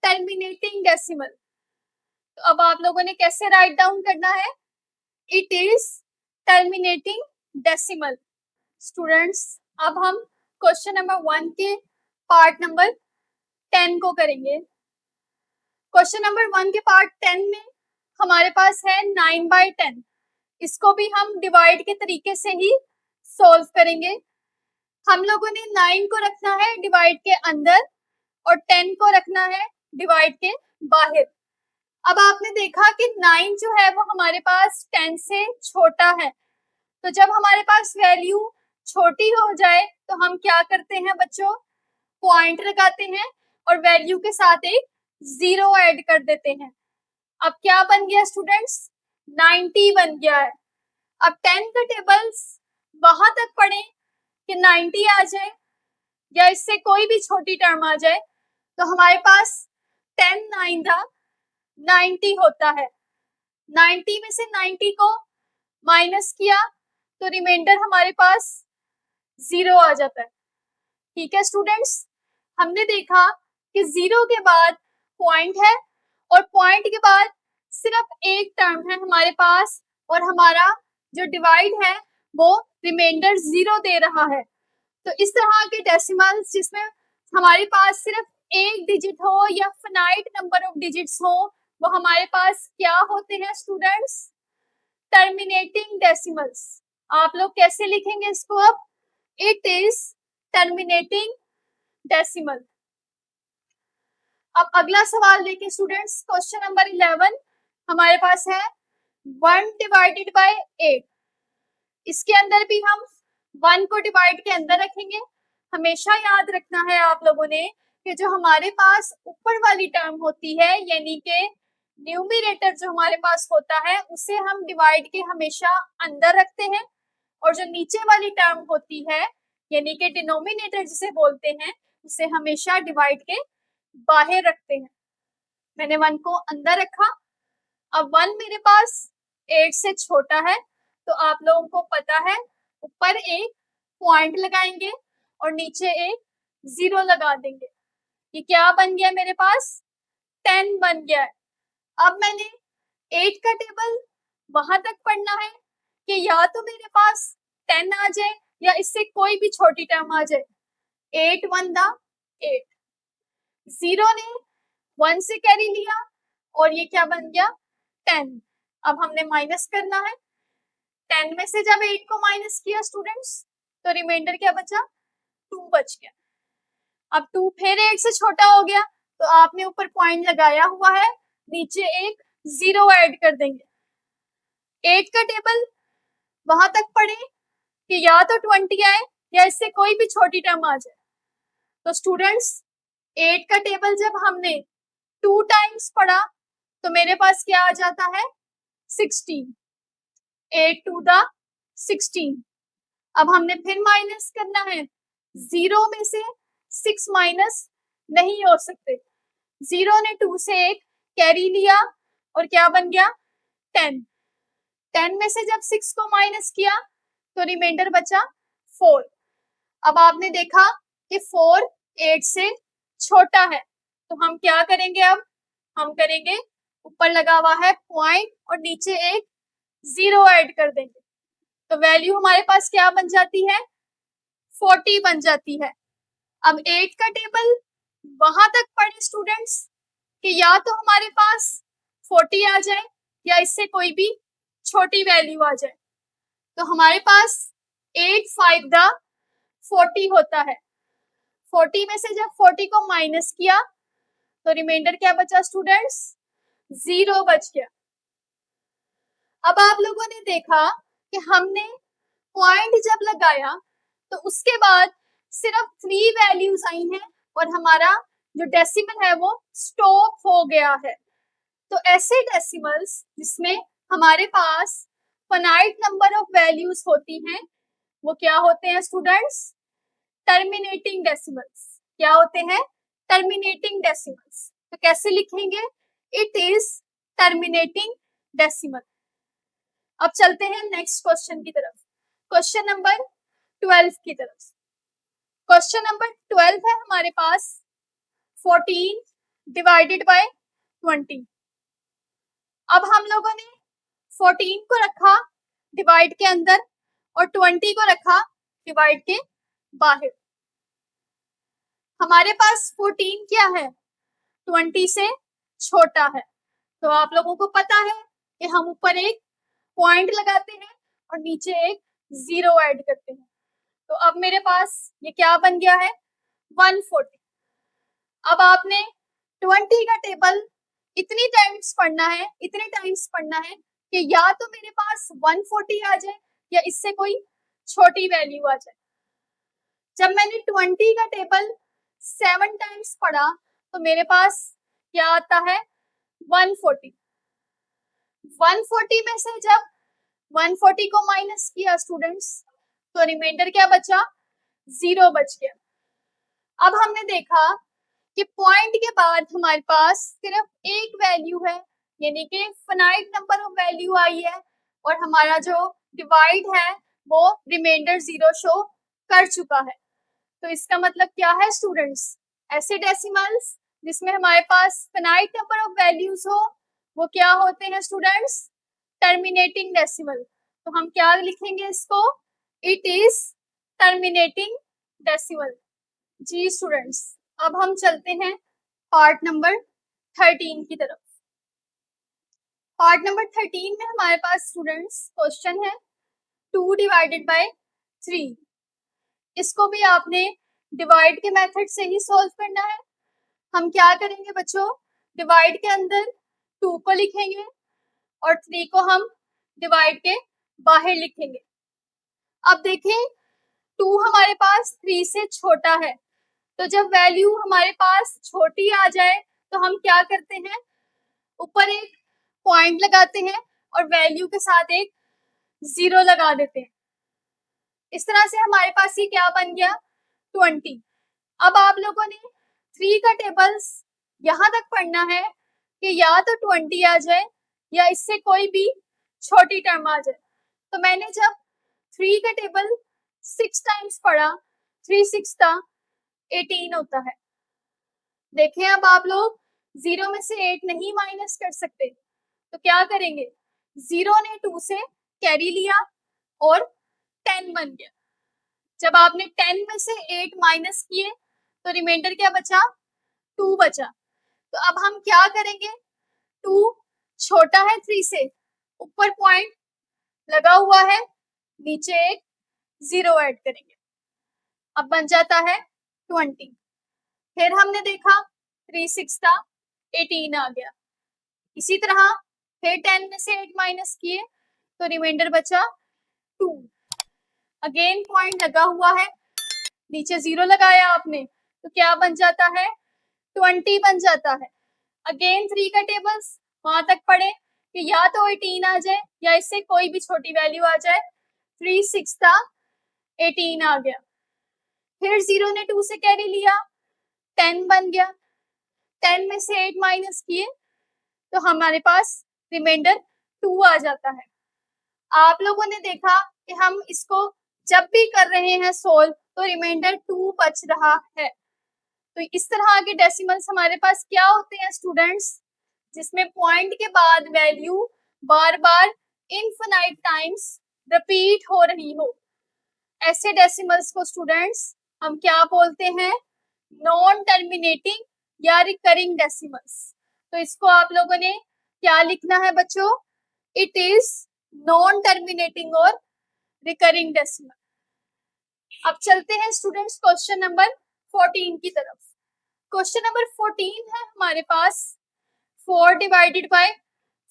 टर्मिनेटिंग डेसिमल। तो अब आप लोगों ने कैसे राइट डाउन करना है, it is terminating decimal. Students अब हम क्वेश्चन नंबर 1 के पार्ट नंबर 10 को करेंगे। क्वेश्चन नंबर 1 के पार्ट 10 में हमारे पास है 9/10। इसको भी हम डिवाइड के तरीके से ही सॉल्व करेंगे। हम लोगों ने 9 को रखना है डिवाइड के अंदर और 10 को रखना है डिवाइड के बाहर। अब आपने देखा कि 9 जो है वो हमारे पास 10 से छोटा है, तो जब हमारे पास वैल्यू छोटी हो जाए तो हम क्या करते हैं बच्चों, पॉइंट लगाते हैं और वैल्यू के साथ एक 0 ऐड कर देते हैं। अब क्या बन गया स्टूडेंट्स, 90 बन गया है। अब 10 का टेबल्स वहां तक पढ़े कि 90 आ जाए या इससे कोई भी छोटी टर्म आ जाए, तो हमारे पास 10 9 था 90 होता है। 90 में से 90 को माइनस किया तो रिमाइंडर हमारे पास 0 आ जाता है। ठीक है स्टूडेंट्स, हमने देखा कि 0 के बाद पॉइंट है और पॉइंट के बाद सिर्फ एक टर्म है हमारे पास और हमारा जो डिवाइड है वो रिमाइंडर 0 दे रहा है। तो इस तरह के डेसिमल्स जिसमें हमारे पास सिर्फ एक डिजिट हो या फाइनाइट नंबर ऑफ डिजिट्स हो वो हमारे पास क्या होते हैं स्टूडेंट्स, टर्मिनेटिंग डेसिमल्स। आप लोग कैसे लिखेंगे इसको, अब इट इज टर्मिनेटिंग डेसिमल। अब अगला सवाल देखिए स्टूडेंट्स, क्वेश्चन नंबर 11 हमारे पास है 1 डिवाइडेड बाय 8। इसके अंदर भी हम 1 को डिवाइड के अंदर रखेंगे। हमेशा याद रखना है आप लोगों ने कि जो हमारे पास ऊपर वाली टर्म होती है यानी कि न्यूमरेटर जो हमारे पास होता है उसे हम डिवाइड के हमेशा अंदर रखते हैं, और जो नीचे वाली टर्म होती है यानी कि डिनोमिनेटर जिसे बोलते हैं उसे हमेशा डिवाइड के बाहर रखते हैं। मैंने 1 को अंदर रखा। अब 1 मेरे पास 8 से छोटा है, तो आप लोगों को पता है ऊपर एक पॉइंट लगाएंगे और नीचे एक 0 लगा देंगे। ये क्या बन गया मेरे पास? 10 बन गया है। अब मैंने 8 का टेबल वहां तक पढ़ना है कि या तो मेरे पास 10 आ जाए या इससे कोई भी छोटी टर्म आ जाए। 8 1 दा 8, 0 ने 1 से कैरी लिया और ये क्या बन गया? 10। अब हमने माइनस करना है। 10 में से जब 8 को माइनस किया स्टूडेंट्स, तो रिमाइंडर क्या बचा? 2 बच गया। अब 2 फिर 8 से छोटा हो गया, तो आपने ऊपर पॉइंट लगाया हुआ है, नीचे एक 0 ऐड कर देंगे। 8 का टेबल वहां तक पढ़े कि या तो 20 आए या इससे कोई भी छोटी टर्म आ जाए। तो स्टूडेंट्स 8 का टेबल जब हमने 2 टाइम्स पढ़ा तो मेरे पास क्या आ जाता है? 16। 8 2 दा 16। अब हमने फिर माइनस करना है। 0 में से 6 माइनस नहीं हो सकते। 0 ने 2 से एक कैरी लिया और क्या बन गया? 10। 10 में से जब 6 को माइनस किया तो रिमाइंडर बचा 4। अब आपने देखा कि 4 8 से छोटा है, तो हम क्या करेंगे? अब हम करेंगे ऊपर लगा हुआ है पॉइंट और नीचे एक 0 ऐड कर देंगे, तो वैल्यू हमारे पास क्या बन जाती है? 40 बन जाती है। अब 8 का टेबल वहां तक पढ़े स्टूडेंट्स कि या तो हमारे पास 40 आ जाए या इससे कोई भी छोटी वैल्यू आ जाए। तो हमारे पास 8 5 दा 40 होता है। 40 में से जब 40 को माइनस किया तो रिमाइंडर क्या बचा स्टूडेंट्स? 0 बच गया। अब आप लोगों ने देखा कि हमने पॉइंट जब लगाया तो उसके बाद सिर्फ 3 वैल्यूज आई हैं और हमारा जो डेसिमल है वो स्टॉप हो गया है। तो ऐसे डेसिमल्स जिसमें हमारे पास फाइनाइट नंबर ऑफ वैल्यूज होती हैं वो क्या होते हैं स्टूडेंट्स? Terminating decimals. क्या होते हैं? Terminating decimals. तो कैसे लिखेंगे? It is terminating decimal. अब चलते हैं नेक्स्ट क्वेश्चन की तरफ, क्वेश्चन नंबर 12 की तरफ। क्वेश्चन नंबर 12 है हमारे पास 14 डिवाइडेड बाय 20। अब हम लोगों ने 14 को रखा डिवाइड के अंदर और 20 को रखा डिवाइड के बाहर। हमारे पास 14 क्या है? 20 से छोटा है। तो आप लोगों को पता है कि हम ऊपर एक पॉइंट लगाते हैं और नीचे एक 0 ऐड करते हैं। तो अब मेरे पास ये क्या बन गया है? 140। अब आपने 20 का टेबल इतनी टाइम्स पढ़ना है, इतने टाइम्स पढ़ना है कि या तो मेरे पास 140 आ जाए या इससे कोई छोटी वैल्यू आ जाए। जब मैंने 20 का टेबल 7 टाइम्स पढ़ा तो मेरे पास क्या आता है? 140। 140 में से जब 140 को माइनस किया स्टूडेंट्स तो रिमाइंडर क्या बचा? 0 बच गया। अब हमने देखा कि पॉइंट के बाद हमारे पास सिर्फ एक वैल्यू है, यानी कि फाइनाइट नंबर ऑफ वैल्यू आई है और हमारा जो डिवाइड है वो रिमाइंडर 0 शो कर चुका है। तो इसका मतलब क्या है स्टूडेंट्स? ऐसे डेसिमल्स जिसमें हमारे पास फाइनाइट नंबर ऑफ वैल्यूज हो वो क्या होते हैं स्टूडेंट्स? Terminating decimal. तो हम क्या लिखेंगे इसको? It is terminating decimal. जी स्टूडेंट्स, अब हम चलते हैं पार्ट नंबर 13 की तरफ। पार्ट नंबर 13 में हमारे पास स्टूडेंट्स क्वेश्चन है 2 डिवाइडेड बाय 3। इसको भी आपने डिवाइड के मेथड से ही सॉल्व करना है। हम क्या करेंगे बच्चों? डिवाइड के अंदर 2 को लिखेंगे और 3 को हम डिवाइड के बाहर लिखेंगे। अब देखें 2 हमारे पास 3 से छोटा है, तो जब वैल्यू हमारे पास छोटी आ जाए तो हम क्या करते हैं? ऊपर एक पॉइंट लगाते हैं और वैल्यू के साथ एक 0 लगा देते हैं। इस तरह से हमारे पास ये क्या बन गया, 20। अब आप लोगों ने 3 का टेबल्स यहाँ तक पढ़ना है कि या तो 20 आ जाए या इससे कोई भी छोटी टर्म आ जाए। तो मैंने जब 3 का टेबल 6 टाइम्स पढ़ा, 3 6 था 18 होता है। देखें अब आप लोग 0 में से 8 नहीं माइनस कर सकते, तो क्या करेंगे, 0 ने 2 से कैरी लिया और 10 बन गया। जब आपने 10 में से 8 माइनस किए तो रिमाइंडर क्या बचा, 2 बचा। तो अब हम क्या करेंगे, 2 छोटा है 3 से, ऊपर पॉइंट लगा हुआ है, नीचे एक 0 ऐड करेंगे, अब बन जाता है 20। फिर हमने देखा 3 6 था 18 आ गया। इसी तरह फिर 10 में से 8 माइनस किए तो रिमाइंडर बचा 2। अगेन पॉइंट लगा हुआ है, नीचे 0 लगाया आपने तो क्या बन जाता है, 20 बन जाता है। अगेन 3 का टेबल्स वहां तक पढ़े कि या तो 18 आ जाए या इससे कोई भी छोटी वैल्यू आ जाए। 3 6 था 18 आ गया। फिर 0 ने 2 से कैरी लिया, 10 बन गया। 10 में से 8 माइनस किए तो हमारे पास रिमाइंडर 2 आ जाता है। आप लोगों ने देखा कि हम इसको जब भी कर रहे हैं सोल्व तो रिमाइंडर 2 बच रहा है। तो इस तरह के डेसिमल्स हमारे पास क्या होते हैं स्टूडेंट्स, जिसमें पॉइंट के बाद वैल्यू बार बार इनफिनाइट टाइम्स रिपीट हो रही हो। ऐसे डेसिमल्स को स्टूडेंट्स हम क्या बोलते हैं, नॉन टर्मिनेटिंग या रिकरिंग डेसिमल्स। तो इसको आप लोगों ने क्या लिखना है बच्चों, इट इज नॉन टर्मिनेटिंग और रिकरिंग डेसिमल। अब चलते हैं स्टूडेंट्स क्वेश्चन नंबर 14 की तरफ। क्वेश्चन नंबर 14 है हमारे पास 4 डिवाइडेड बाय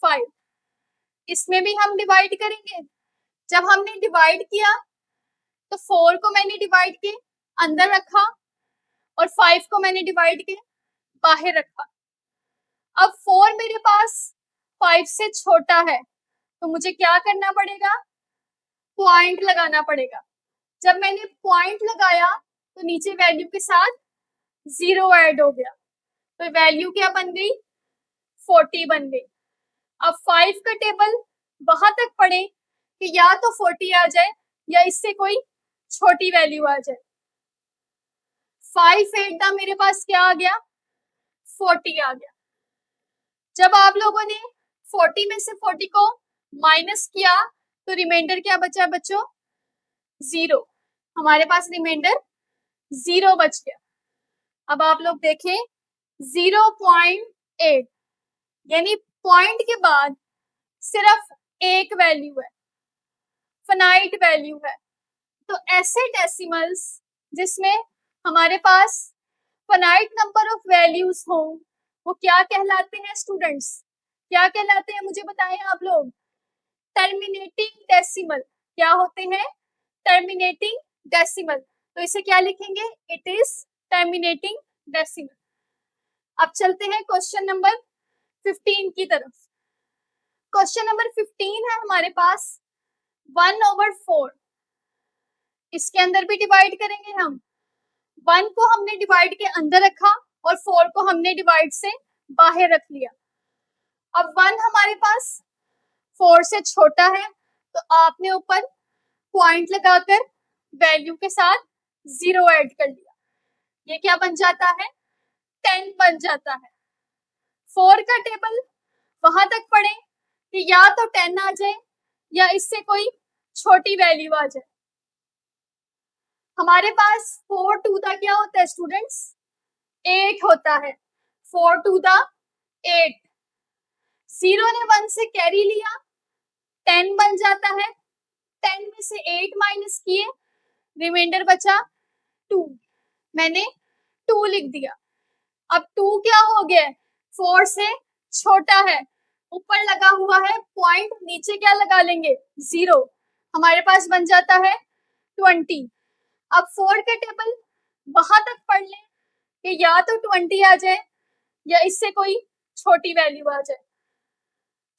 5। इसमें भी हम डिवाइड करेंगे। जब हमने डिवाइड किया तो 4 को मैंने डिवाइड के अंदर रखा और 5 को मैंने डिवाइड के बाहर रखा। अब 4 मेरे पास 5 से छोटा है तो मुझे क्या करना पड़ेगा, पॉइंट लगाना पड़ेगा। जब मैंने पॉइंट लगाया तो नीचे वैल्यू के साथ 0 ऐड हो गया, तो वैल्यू क्या बन गई, 40 बन गई। अब 5 का टेबल वहां तक पढ़े कि या तो 40 आ जाए या इससे कोई छोटी वैल्यू आ जाए। 5 8 मेरे पास क्या आ गया, 40 आ गया। जब आप लोगों ने 40 में से 40 को माइनस किया तो रिमाइंडर क्या बचा बच्चों, 0। हमारे पास रिमाइंडर 0 बच गया। अब आप लोग देखें 0.8 यानी पॉइंट के बाद सिर्फ एक वैल्यू है, फिनाइट वैल्यू है। तो ऐसे डेसिमल्स जिसमें हमारे पास फिनाइट नंबर ऑफ वैल्यूज हो वो क्या कहलाते हैं स्टूडेंट्स, क्या कहलाते हैं मुझे बताएं आप लोग, टर्मिनेटिंग डेसिमल। क्या होते हैं, टर्मिनेटिंग डेसिमल। तो इसे क्या लिखेंगे, इट इज टर्मिनेटिंग डेसिमल। अब चलते हैं क्वेश्चन नंबर 15 की तरफ। क्वेश्चन नंबर 15 है हमारे पास 1/4। इसके अंदर भी डिवाइड करेंगे हम। 1 को हमने डिवाइड के अंदर रखा और 4 को हमने डिवाइड से बाहर रख लिया। अब 1 हमारे पास 4 से छोटा है तो आपने ऊपर पॉइंट लगाकर वैल्यू के साथ 0 ऐड कर लिया, ये क्या बन जाता है, 10 बन जाता है। 4 का टेबल वहां तक पढ़े कि या तो 10 आ जाए या इससे कोई छोटी वैल्यू आ जाए। हमारे पास 4 2 क्या होता है स्टूडेंट्स, 8 होता है। 4 2 8। 0 ने 1 से कैरी लिया, 10 बन जाता है। 10 में से 8 माइनस किए, रिमाइंडर बचा 2। मैंने 2 लिख दिया। अब 2 क्या हो गया, 4 से छोटा है, ऊपर लगा हुआ है पॉइंट, नीचे क्या लगा लेंगे 0, हमारे पास बन जाता है 20। अब 4 का टेबल वहां तक पढ़ लें कि या तो 20 आ जाए या इससे कोई छोटी वैल्यू आ जाए।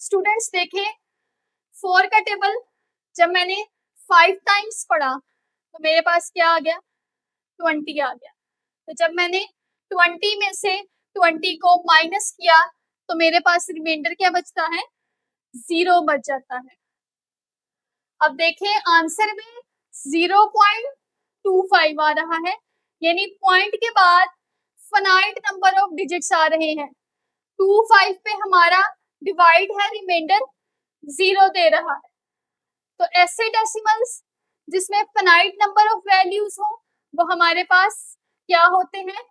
स्टूडेंट्स देखें 4 का टेबल जब मैंने 5 टाइम्स पढ़ा तो मेरे पास क्या आ गया, 20 आ गया। तो जब मैंने 20 में से 20 को माइनस किया तो मेरे पास रिमाइंडर क्या बचता है, 0 बच जाता है। अब देखें आंसर में 0.25 आ रहा है, यानी पॉइंट के बाद फाइनाइट नंबर ऑफ डिजिट्स आ रहे हैं। 25 पे हमारा डिवाइड है, रिमाइंडर 0 दे रहा है। तो ऐसे डेसिमल्स जिसमें फाइनाइट नंबर ऑफ वैल्यूज हो वो हमारे पास क्या होते हैं,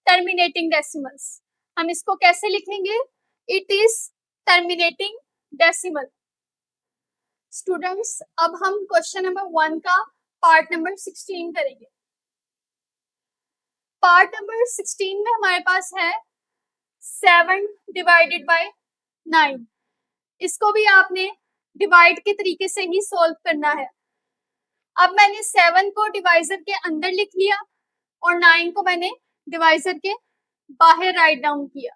टर्मिनेटिंग डेसिमल्स। हम इसको कैसे लिखेंगे, it is terminating decimal. Students अब हम क्वेश्चन नंबर 1 का पार्ट नंबर 16 करेंगे। पार्ट नंबर 16 में हमारे पास है 7 डिवाइडेड बाय 9। इसको भी आपने डिवाइड के तरीके से ही सॉल्व करना है। अब मैंने 7 को डिवाइजर के अंदर लिख लिया और 9 को मैंने डिवाइजर के बाहर राइट डाउन किया।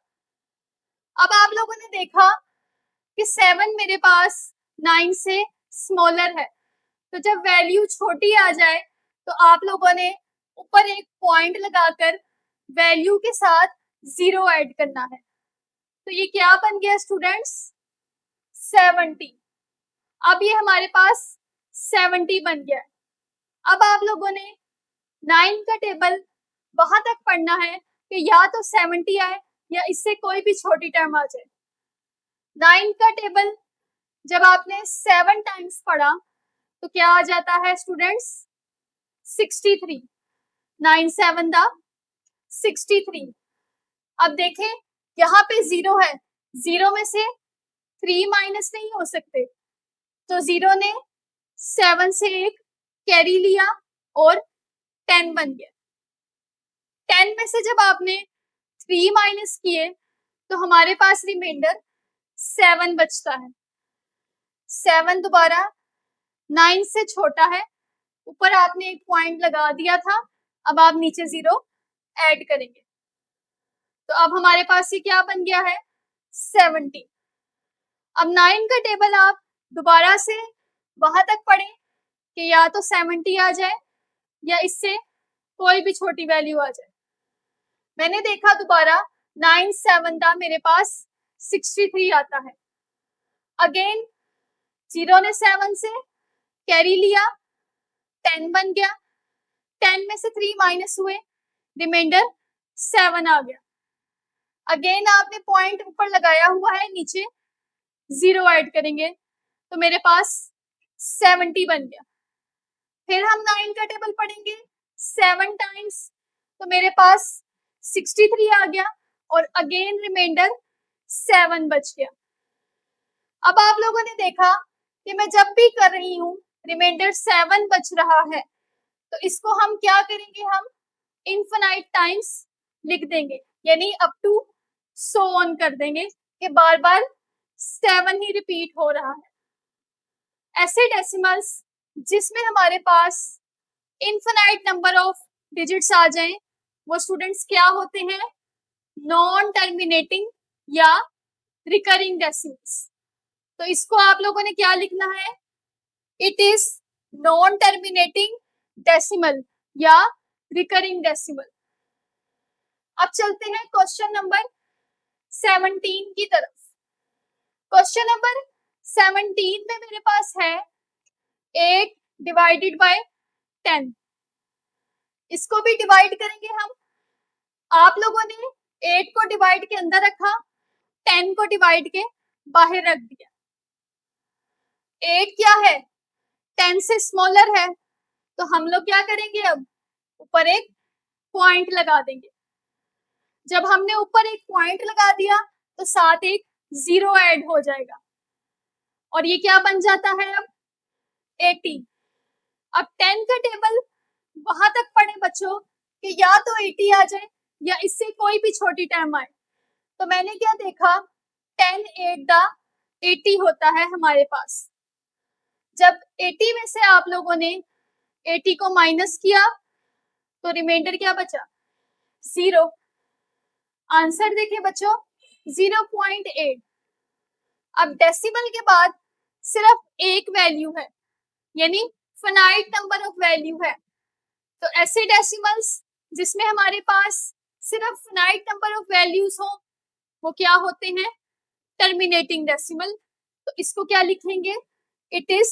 अब आप लोगों ने देखा कि 7 मेरे पास 9 से स्मॉलर है, तो जब वैल्यू छोटी आ जाए तो आप लोगों ने ऊपर एक पॉइंट लगाकर वैल्यू के साथ 0 ऐड करना है। तो ये क्या बन गया स्टूडेंट्स, 70। अब ये हमारे पास 70 बन गया। अब आप लोगों ने 9 का टेबल वहां तक पढ़ना है कि या तो 70 आए या इससे कोई भी छोटी टर्म आ जाए। 9 का टेबल जब आपने 7 टाइम्स पढ़ा तो क्या आ जाता है स्टूडेंट्स, 63। 9 7 दा 63। अब देखें यहाँ पे 0 है, 0 में से 3 माइनस नहीं हो सकते, तो 0 ने 7 से एक कैरी लिया और 10 बन गया। 10 में से जब आपने 3 माइनस किए तो हमारे पास रिमाइंडर 7 बचता है। 7 दोबारा 9 से छोटा है, ऊपर आपने एक पॉइंट लगा दिया था, अब आप नीचे 0 ऐड करेंगे तो अब हमारे पास ये क्या बन गया है, 70। अब 9 का टेबल आप दोबारा से वहां तक पढ़ें कि या तो 70 आ जाए या इससे कोई भी छोटी वैल्यू आ जाए। मैंने देखा दोबारा 9 7 था मेरे पास 63 आता है। अगेन 0 ने 7 से कैरी लिया, 10 बन गया। 10 में से 3 माइनस हुए, रिमाइंडर 7 आ गया। अगेन आपने पॉइंट ऊपर लगाया हुआ है, नीचे 0 ऐड करेंगे तो मेरे पास 70 बन गया। फिर हम 9 का टेबल पढ़ेंगे 7 टाइम्स तो मेरे पास 63 आ गया और अगेन रिमाइंडर 7 बच गया। अब आप लोगों ने देखा कि मैं जब भी कर रही हूँ रिमाइंडर 7 बच रहा है, तो इसको हम क्या करेंगे, हम इनफिनाइट टाइम्स लिख देंगे, यानी अप टू सो ऑन कर देंगे कि बार बार 7 ही रिपीट हो रहा है। ऐसे डेसिमल्स जिसमें हमारे पास इनफिनाइट नंबर ऑफ डिजिट्स आ जाएं, वो स्टूडेंट्स क्या होते हैं, नॉन टर्मिनेटिंग या रिकरिंग डेसिमल्स। तो इसको आप लोगों ने क्या लिखना है, it is non terminating decimal या रिकरिंग डेसिमल। अब चलते हैं क्वेश्चन नंबर 17 की तरफ। क्वेश्चन नंबर 17 में मेरे पास है 8 डिवाइडेड बाय 10। इसको भी डिवाइड करेंगे हम। आप लोगों ने 8 को डिवाइड के अंदर रखा, 10 को डिवाइड के बाहर रख दिया। 8 क्या है, 10 से स्मॉलर है, तो हम लोग क्या करेंगे, अब ऊपर एक पॉइंट लगा देंगे। जब हमने ऊपर एक पॉइंट लगा दिया तो साथ एक 0 ऐड हो जाएगा और ये क्या बन जाता है, अब 80। अब 10 का टेबल वहां तक पढ़े बच्चों कि या तो 80 आ जाए या इससे कोई भी छोटी टर्म आए। तो मैंने क्या देखा, 10 8 दा 80 होता है हमारे पास। जब 80 में से आप लोगों ने 80 को माइनस किया तो रिमाइंडर क्या बचा, 0। आंसर देखें बच्चों, 0.8। अब डेसिमल के बाद सिर्फ एक वैल्यू है, यानी फाइनाइट नंबर ऑफ वैल्यू है। तो ऐसे डेसिमल्स जिसमें हमारे पास सिर्फ फाइनाइट नंबर ऑफ वैल्यूज हो वो क्या होते हैं? Terminating decimal. तो इसको क्या लिखेंगे? It is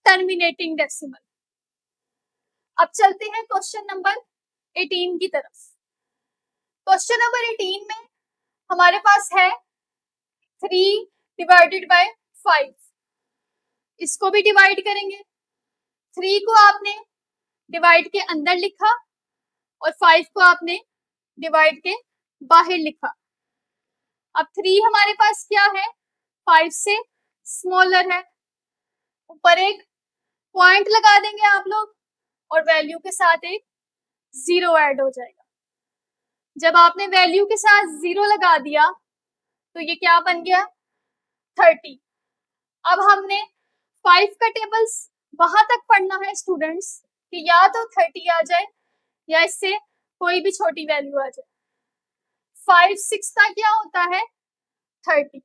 terminating decimal. अब चलते हैं क्वेश्चन नंबर 18 की तरफ। क्वेश्चन नंबर 18 में हमारे पास है 3 डिवाइडेड बाय 5। इसको भी डिवाइड करेंगे। 3 को आपने डिवाइड के अंदर लिखा और 5 को आपने डिवाइड के बाहर लिखा। अब 3 हमारे पास क्या है? 5 से स्मॉलर है। ऊपर एक पॉइंट लगा देंगे आप लोग और वैल्यू के साथ एक 0 ऐड हो जाएगा। जब आपने वैल्यू के साथ 0 लगा दिया तो ये क्या बन गया? 30। अब हमने 5 का टेबल्स वहां तक पढ़ना है स्टूडेंट्स कि या तो 30 आ जाए या इससे कोई भी छोटी वैल्यू आ जाए। 5 6 का क्या होता है? 30।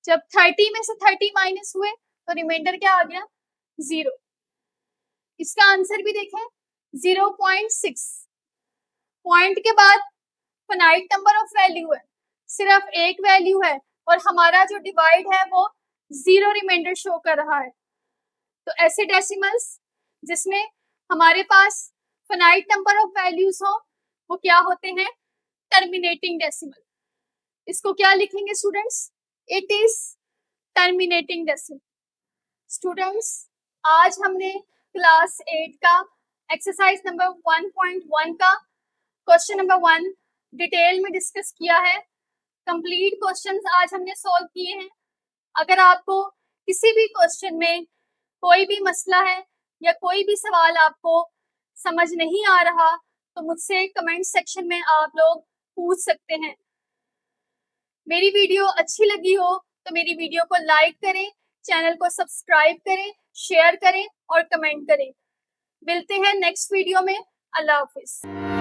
जब 30 में से 30 माइनस हुए तो रिमाइंडर क्या आ गया? 0। इसका आंसर भी देखें 0.6। पॉइंट के बाद फाइनाइट नंबर ऑफ वैल्यू है, सिर्फ एक वैल्यू है और हमारा जो डिवाइड है वो 0 रिमाइंडर शो कर रहा है। तो ऐसे डेसिमल्स जिसमें हमारे पास फाइनाइट नंबर ऑफ वैल्यूज हो वो क्या होते हैं? Terminating decimal. इसको क्या लिखेंगे students? It is terminating decimal. Students, आज हमने क्लास 8 का एक्सरसाइज नंबर 1.1 का क्वेश्चन नंबर 1 डिटेल में डिस्कस किया है। कंप्लीट क्वेश्चंस आज हमने सॉल्व किए हैं। अगर आपको किसी भी क्वेश्चन में कोई भी मसला है या कोई भी सवाल आपको समझ नहीं आ रहा तो मुझसे कमेंट सेक्शन में आप लोग पूछ सकते हैं। मेरी वीडियो अच्छी लगी हो तो मेरी वीडियो को लाइक करें, चैनल को सब्सक्राइब करें, शेयर करें और कमेंट करें। मिलते हैं नेक्स्ट वीडियो में। अल्लाह हाफिज।